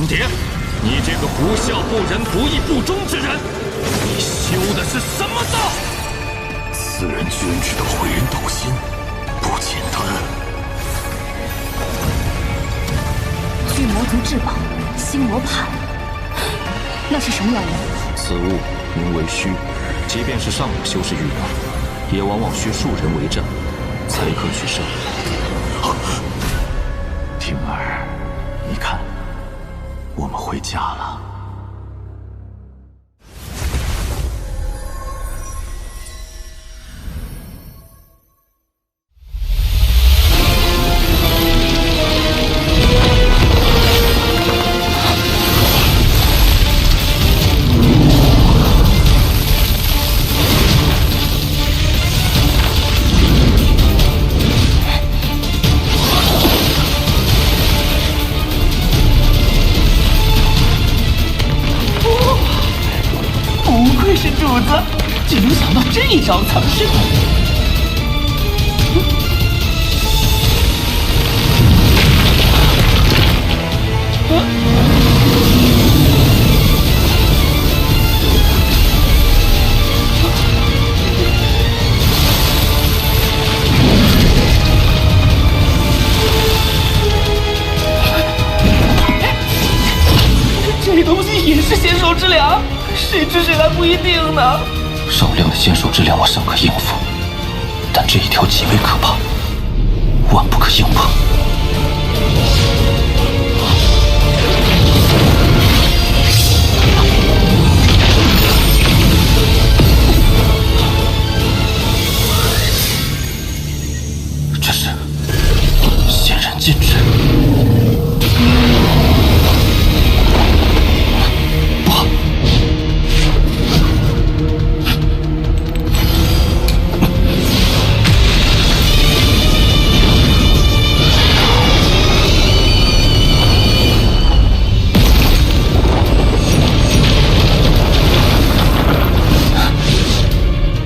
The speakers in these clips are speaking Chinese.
程蝶，你这个不孝不仁不义不忠之人，你修的是什么道？此人捐制的毁人道心，不简单。巨魔族至宝，星魔盘，那是什么妖物？此物名为虚，即便是上等修士遇到，也往往需数人为战，才可取胜。婷儿，你看，我们回家了。主子竟能想到这一招藏身。这东西也是仙兽之粮，谁吃谁还不一定呢。少量的仙兽之粮我尚可应付，但这一条极为可怕，万不可硬碰。这是仙人禁制。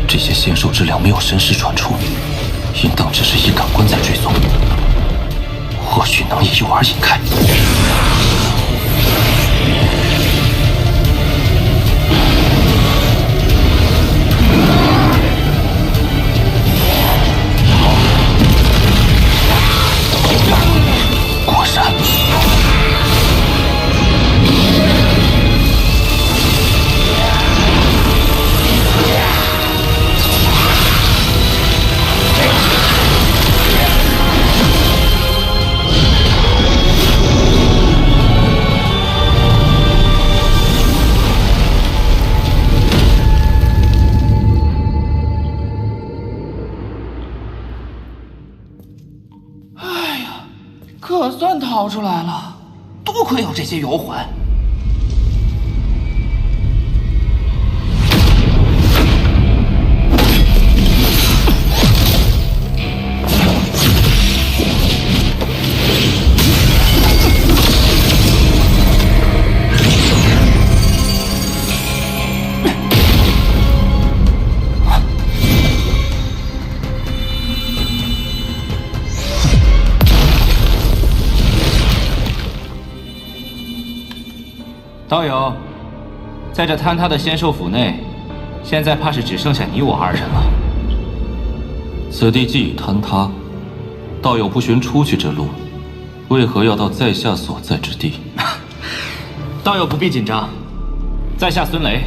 这些仙兽之粮没有神识传出，应当只是以感官在追踪，或许能以诱饵引开。果然。可算逃出来了，多亏有这些游魂。道友，在这坍塌的仙兽府内，现在怕是只剩下你我二人了。此地既已坍塌，道友不寻出去之路，为何要到在下所在之地？道友不必紧张，在下孙雷。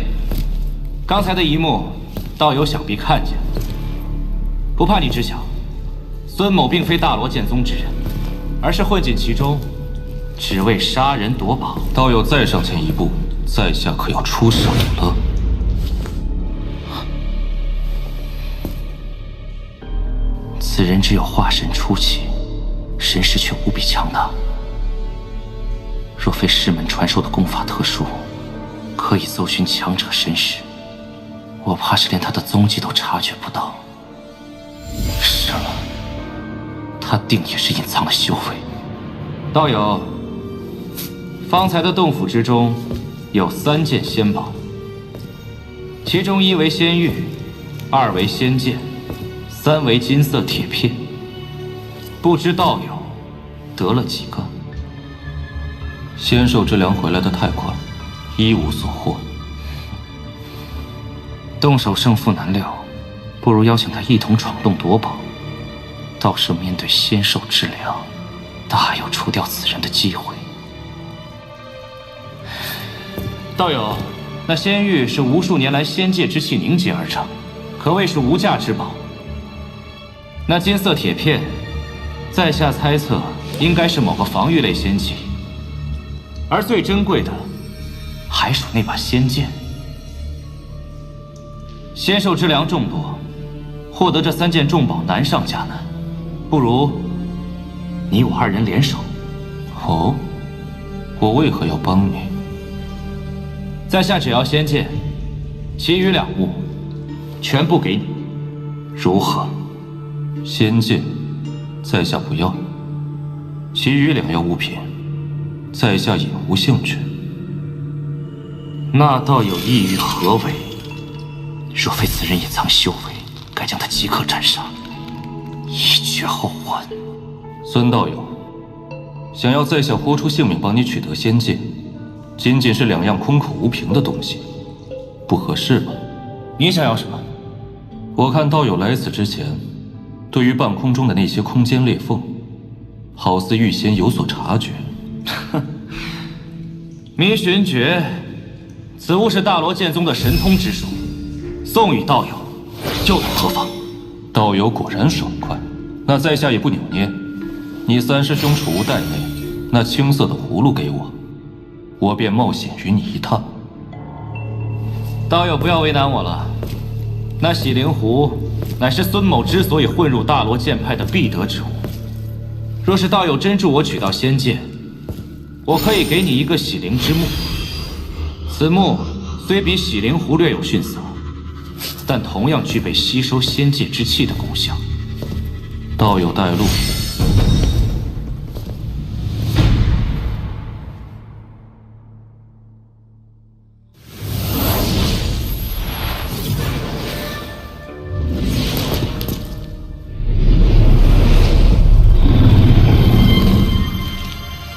刚才的一幕，道友想必看见。不怕你知晓，孙某并非大罗剑宗之人，而是混进其中，只为杀人夺宝。道友再上前一步，在下可要出手了。此人只有化神初期，神识却无比强大。若非师门传授的功法特殊，可以搜寻强者神识，我怕是连他的踪迹都察觉不到。是了，他定也是隐藏了修为。道友，方才的洞府之中有3件仙宝，其中1为仙玉，2为仙剑，3为金色铁片。不知道友得了几个？仙兽之粮回来的太快，一无所获。动手胜负难料，不如邀请他一同闯洞夺宝。到时面对仙兽之粮，大有除掉此人的机会。道友，那仙玉是无数年来仙界之气凝结而成，可谓是无价之宝。那金色铁片，在下猜测应该是某个防御类仙器，而最珍贵的，还属那把仙剑。仙兽之粮众多，获得这3件重宝难上加难，不如你我2人联手。哦，我为何要帮你？在下只要仙剑，其余2物全部给你，如何？仙剑，在下不要；其余2样物品，在下也无兴趣。那倒有异于何为？若非此人也藏修为，该将他即刻斩杀，以绝后患。孙道友，想要在下豁出性命帮你取得仙剑，仅仅是2样空口无凭的东西，不合适吧？你想要什么？我看道友来此之前，对于半空中的那些空间裂缝，好似预先有所察觉。迷寻诀，此物是大罗剑宗的神通之术，送与道友，又有何妨？道友果然爽快，那在下也不扭捏。你3师兄储物袋内那青色的葫芦给我，我便冒险与你一趟。道友不要为难我了，那洗灵壶乃是孙某之所以混入大罗剑派的必得之物。若是道友真助我取到仙剑，我可以给你一个洗灵之木。此木虽比洗灵壶略有逊色，但同样具备吸收仙界之气的功效。道友带路。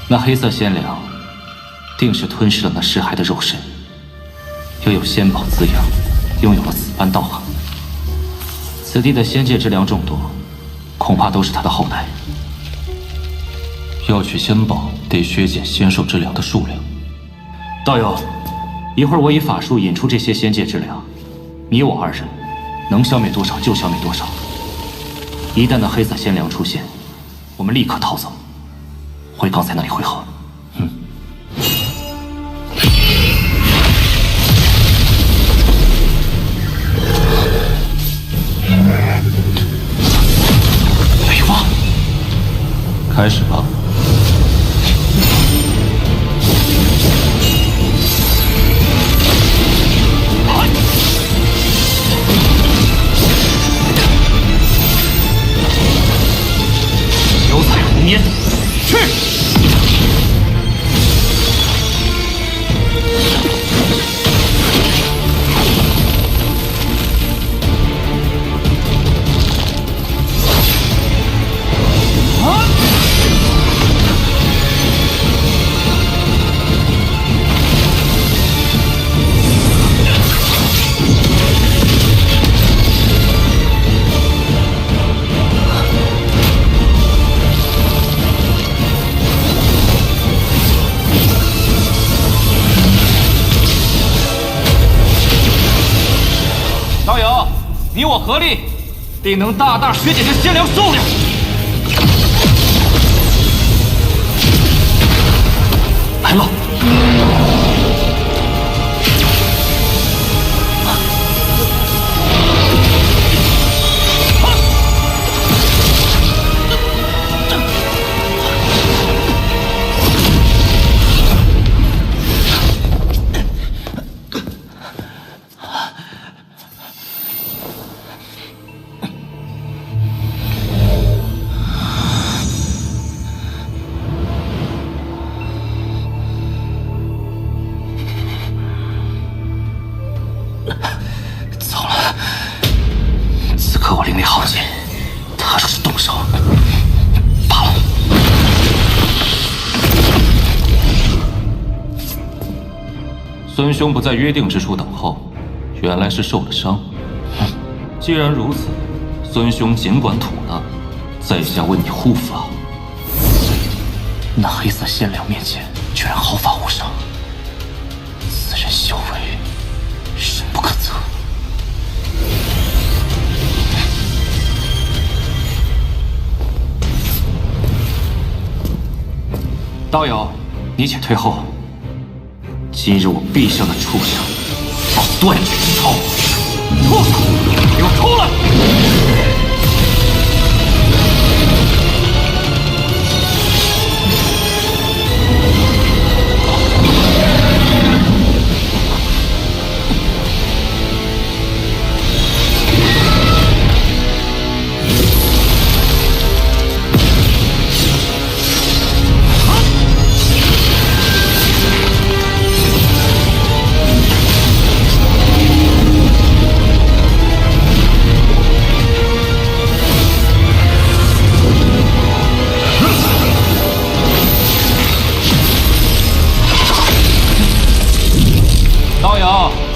那黑色仙粮，定是吞噬了那尸骸的肉身，又有仙宝滋养，拥有了此般道行。此地的仙界之粮众多，恐怕都是他的后代。要取仙宝，得削减仙兽之粮的数量。道友，一会儿我以法术引出这些仙界之粮，你我2人能消灭多少就消灭多少。一旦那黑色仙粮出现，我们立刻逃走，回刚才那里汇合。雷王，开始吧。九彩红烟，去！道友，你我合力，定能大大削减这仙粮数量。来了！孙兄不在约定之处等候，原来是受了伤。既然如此，孙兄尽管吐纳，在下为你护法。那黑色仙良面前居然毫发无伤，此人修为深不可测。道友，你且退后。今日我必向那畜生报断绝之仇！畜生，给我出来！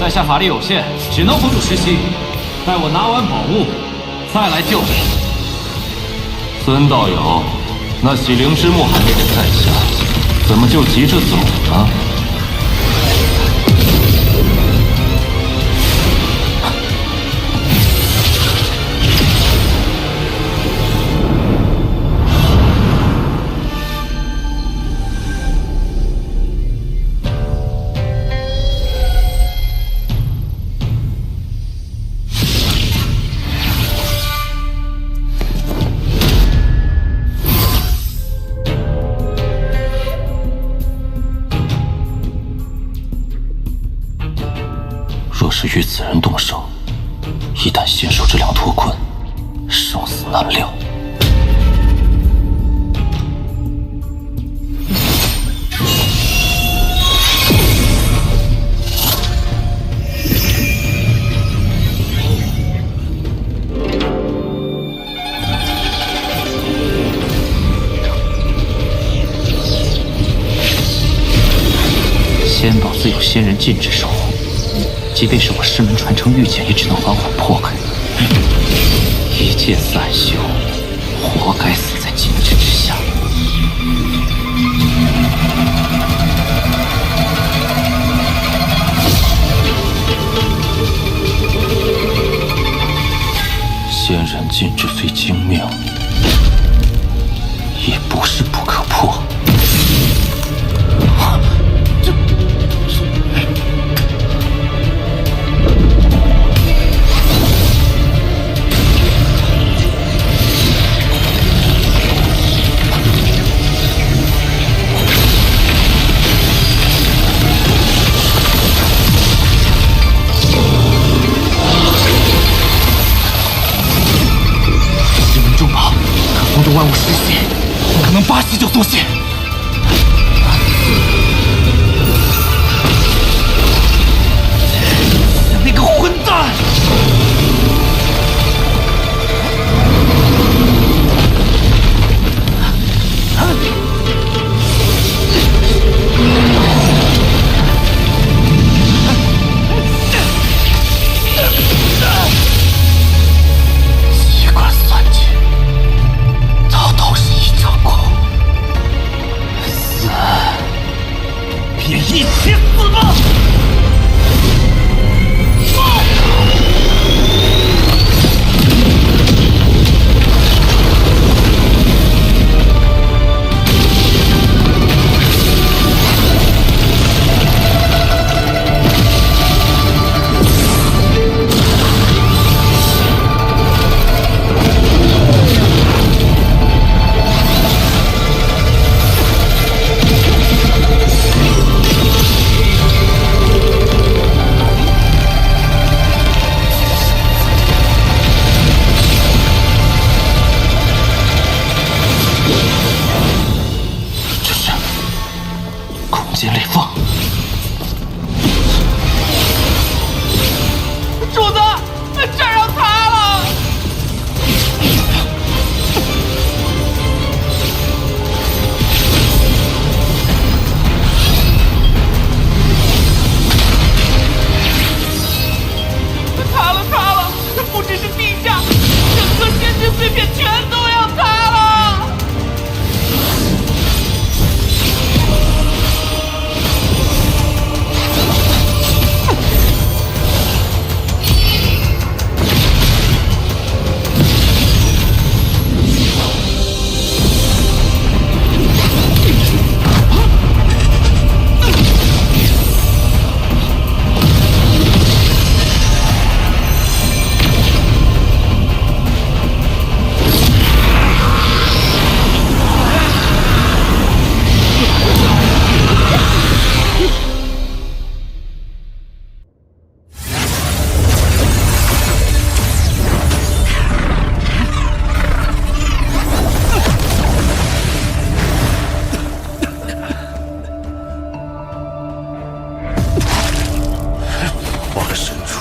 在下法力有限，只能辅助实习。待我拿完宝物，再来救你。孙道友，那洗灵之木还没给在下，怎么就急着走呢？若是与此人动手，一旦先手之两脱困，生死难料。仙宝自有仙人禁制守护。即便是我师门传承御剑，也只能缓缓破开。一剑散修，活该死在禁制之下。仙人禁制虽精妙，也不是不可破。万物失血，不可能8息就松懈。那个混蛋！机关算尽。都是一场空，死便一起死吧！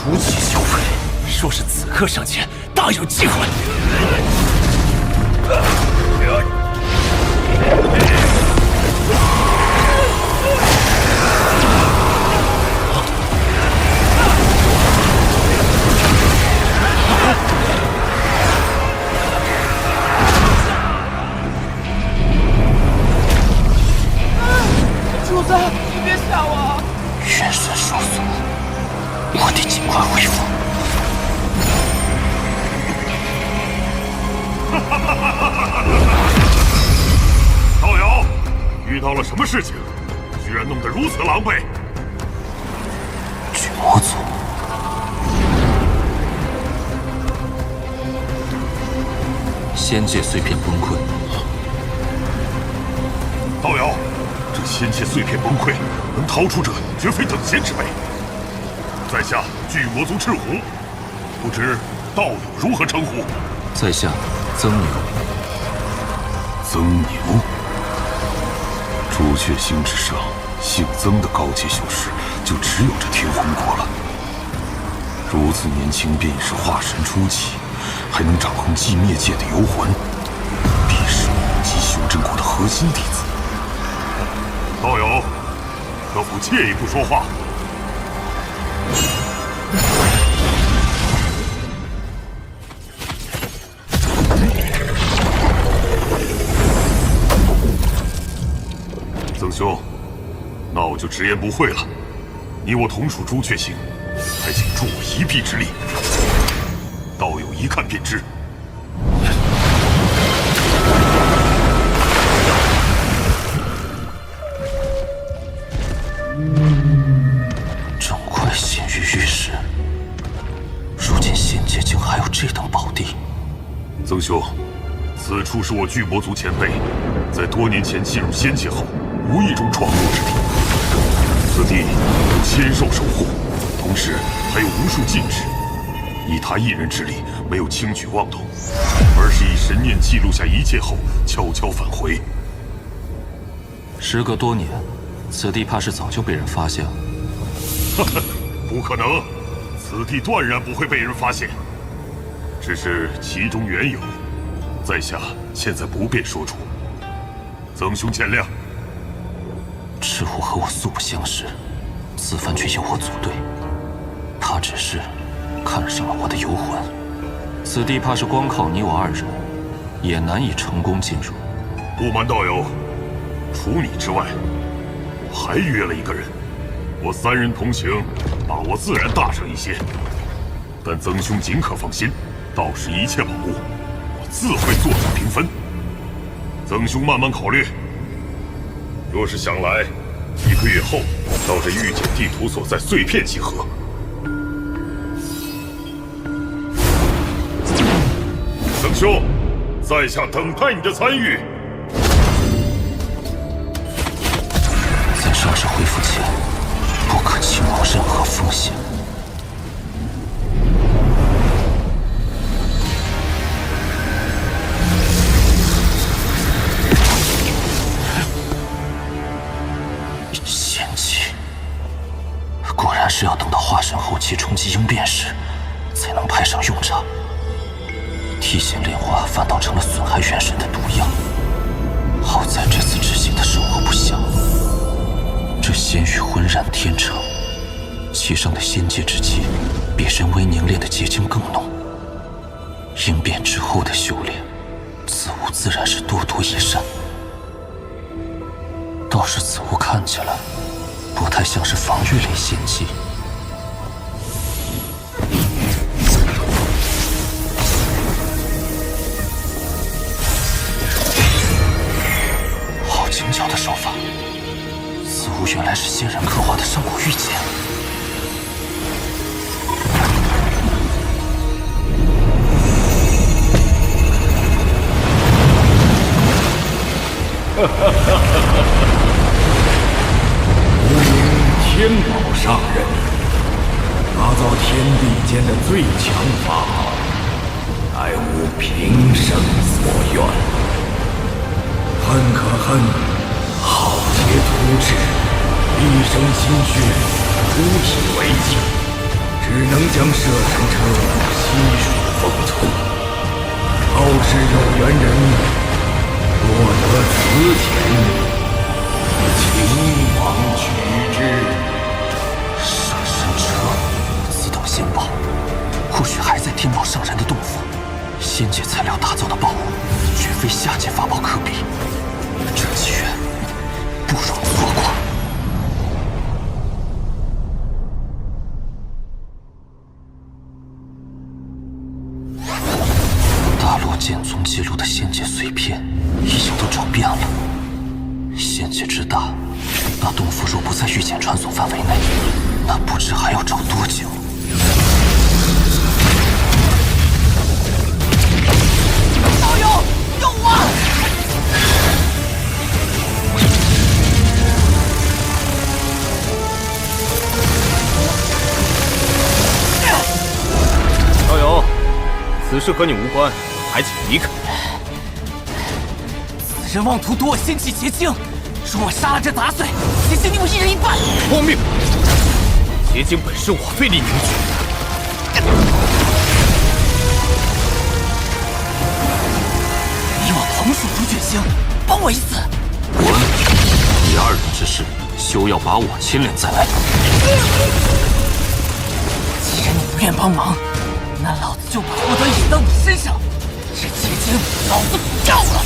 出奇修为，若是此刻上前，大有机会。主子，你别吓我！元神受损，我得尽快恢复。道友，遇到了什么事情？居然弄得如此狼狈！巨魔族，仙界碎片崩溃。道友，这仙界碎片崩溃，能逃出者绝非等闲之辈。在下巨魔族赤狐，不知道友如何称呼？在下曾牛。曾牛，朱雀星之上，姓曾的高阶修士就只有这天魂国了。如此年轻便已是化神初期，还能掌控寂灭界的游魂，必是五级修真国的核心弟子。道友，可否借一步说话？曾兄，那我就直言不讳了。你我同属朱雀星，还请助我一臂之力。道友一看便知。正快陷于玉石，如今仙界竟还有这等宝地。曾兄，此处是我巨魔族前辈在多年前进入仙界后无意中闯入之地。此地有仙兽守护，同时还有无数禁制。以他一人之力，没有轻举妄动，而是以神念记录下一切后，悄悄返回。时隔多年，此地怕是早就被人发现了。呵呵，不可能，此地断然不会被人发现。只是其中缘由，在下现在不便说出。曾兄见谅。赤狐和我素不相识，此番却由我组队，他只是看上了我的游魂。此地怕是光靠你我二人，也难以成功进入。不瞒道友，除你之外，我还约了一个人。我三人同行，把握自然大上一些。但曾兄尽可放心，到时一切宝物，我自会做主平分。曾兄慢慢考虑。若是想来，1个月后到这御姐地图所在碎片集合。曾兄，在下等待你的参与。在伤势恢复前，不可轻冒任何风险。仙气，果然是要等到化神后期冲击应变时，才能派上用场。提线炼化反倒成了损害元神的毒药。好在这次执行的手握不详，这仙域浑然天成，其上的仙界之气比人为凝练的结晶更浓。应变之后的修炼，此物自然是多多益善。倒是此物看起来不太像是防御类仙器。好精巧的手法，此物原来是仙人刻画的上古玉简。天宝上人打造天地间的最强法宝，乃吾平生所愿。恨可恨，浩劫突至，一生心血，出体为境，只能将摄神车悉数封存。后世有缘人若得此钱，秦王取之。摄神车，此等仙宝，或许还在天宝上人的洞府。仙界材料打造的宝物，绝非下界法宝可比。这机缘，不容错过。大罗剑宗记录的仙界碎片，已经都找遍了。仙界之大，那洞府若不在御剑传送范围内，那不知还要找多久。道友，救我！道友，此事和你无关，还请离开。此人妄图夺我仙气结晶，若我杀了这杂碎，结晶定我一人一半。荒谬！结晶本是我费力凝聚。你我同属朱雀星，帮我一次。滚！你二人之事，休要把我牵连在内。既然你不愿帮忙，那老子就把祸端引到你身上。这结晶，老子不要了！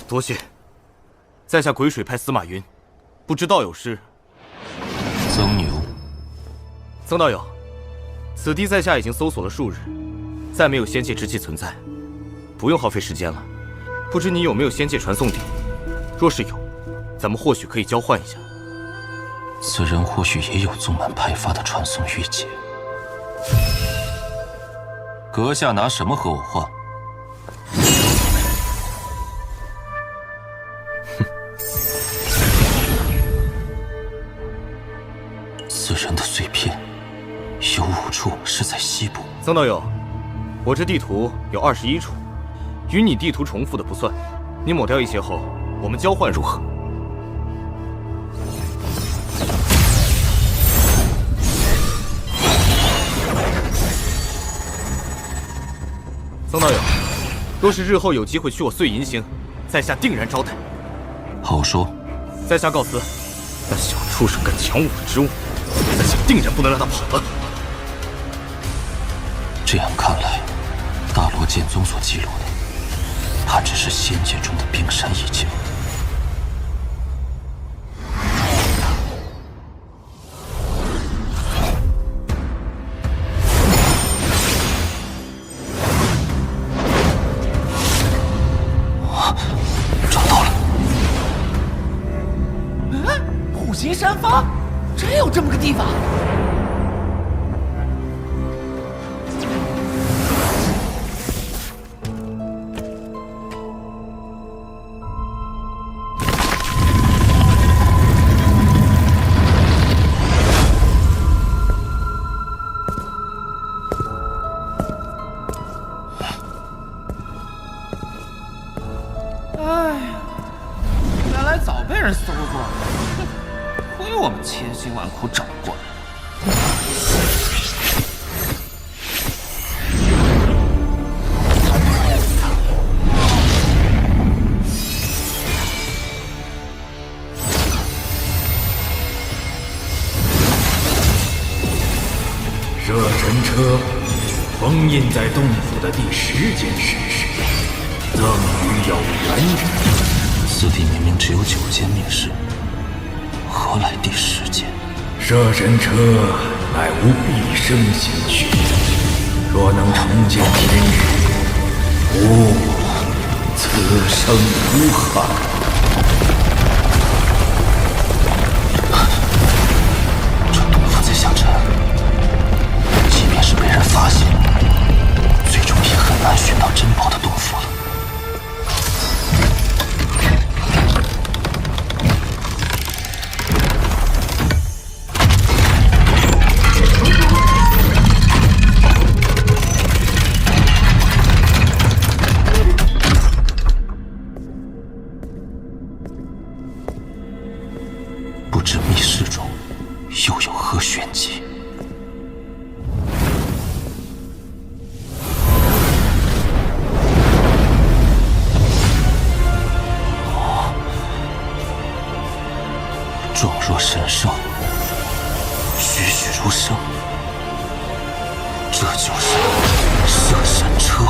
多谢。在下鬼水派司马云，不知道有失。曾牛，曾道友，此地在下已经搜索了数日，再没有仙界之气存在，不用耗费时间了。不知你有没有仙界传送鼎？若是有，咱们或许可以交换一下。此人或许也有宗门派发的传送玉简。阁下拿什么和我换？此人的碎片有5处是在西部。曾道友，我这地图有21处，与你地图重复的不算。你抹掉一些后，我们交换如何？曾道友，若是日后有机会去我碎银星，在下定然招待。好说。在下告辞。那小畜生敢抢我的职务，在下定然不能让他跑了。这样看来，大罗剑宗所记录的，怕只是仙界中的冰山一角。找到了！虎形山峰，真有这么个地方？早被人搜过了，亏我们千辛万苦找过来。摄神车封印在洞府的第10件神事，赠予有缘人。此地明明只有9件密室，何来第10件？摄神车乃无毕生心血，若能重见天日，此生无憾。这洞府在下沉，即便是被人发现，最终也很难寻到珍宝的洞府了。又有何玄机？状若神兽，栩栩如生，这就是摄神车。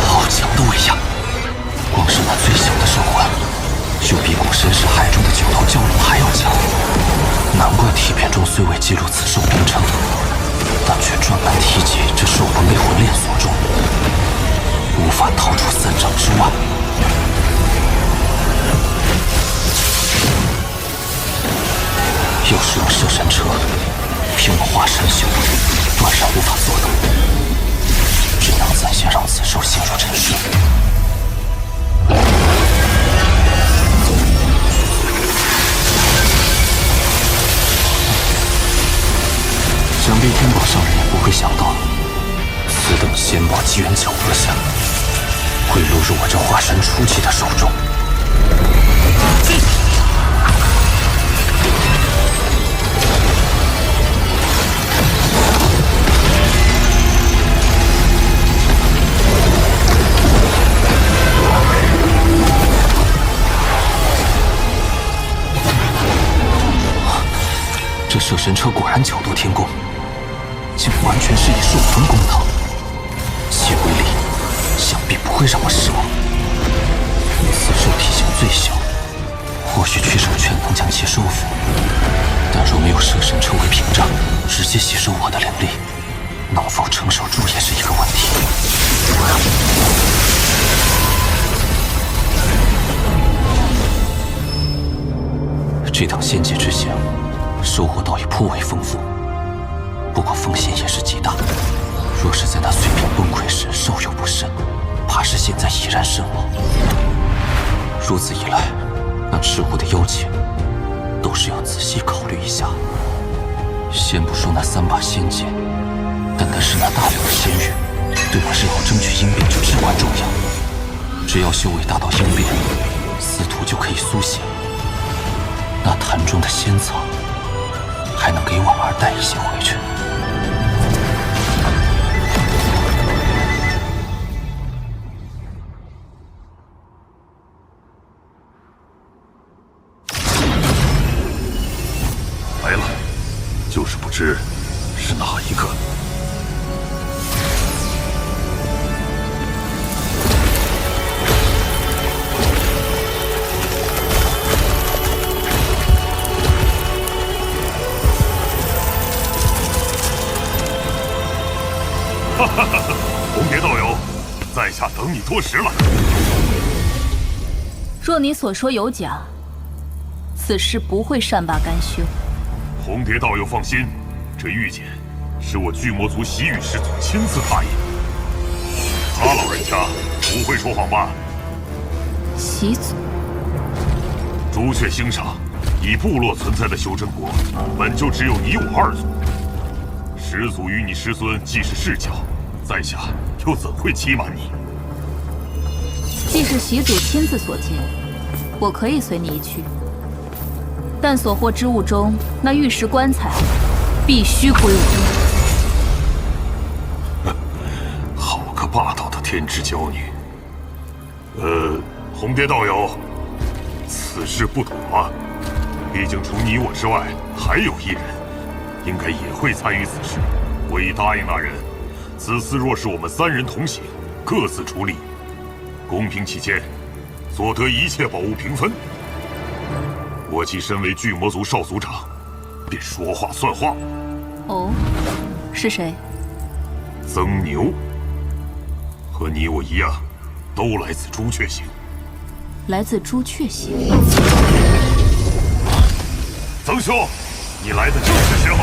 好强的威压！光是那最小的兽魂，就比古神石海中的9头蛟龙还要强。难怪体片中虽未记录此兽名称，但却专门提及这兽魂被魂链锁住，无法逃出3丈之外。要是用摄神车，凭我化神修，断然无法做到，只能暂先让此兽陷入沉睡。想必天宝上人也不会想到，此等仙宝机缘巧合下，会落入我这化神初期的手中。这摄神车果然巧夺天工，竟完全是以兽魂攻讨，其威力想必不会让我失望。此兽体型最小，或许屈手拳能将其收服，但若没有摄神车为屏障，直接吸收我的灵力，能否承受住也是一个问题。这趟仙界之行，收获倒也颇为丰富，不过风险也是极大。若是在那碎片崩溃时稍有不慎，怕是现在已然身亡。如此一来，那赤狐的邀请，都是要仔细考虑一下。先不说那3把仙剑，单单是那大量的仙玉，对我日后争取阴变就至关重要。只要修为达到阴变，司徒就可以苏醒。那坛中的仙草，还能给婉儿带一些回去。来了，就是不知是哪一个。哈哈哈！红蝶道友，在下等你多时了。若你所说有假，此事不会善罢甘休。红蝶道友放心，这玉简是我巨魔族洗雨师祖亲自答应的，他老人家不会说谎吧？洗祖，朱雀星上以部落存在的修真国，本就只有你我2族。始祖与你师孙既是世交，在下又怎会欺瞒你？既是洗祖亲自所见，我可以随你一去。但所获之物中，那玉石棺材必须归我。好个霸道的天之娇女！红蝶道友，此事不妥啊！毕竟除你我之外，还有1人，应该也会参与此事。我已答应那人，此次若是我们3人同行，各自出力，公平起见，所得一切宝物平分。我既身为巨魔族少族长，便说话算话。哦，是谁？曾牛，和你我一样，都来自朱雀星。来自朱雀星。曾兄，你来的正是时候。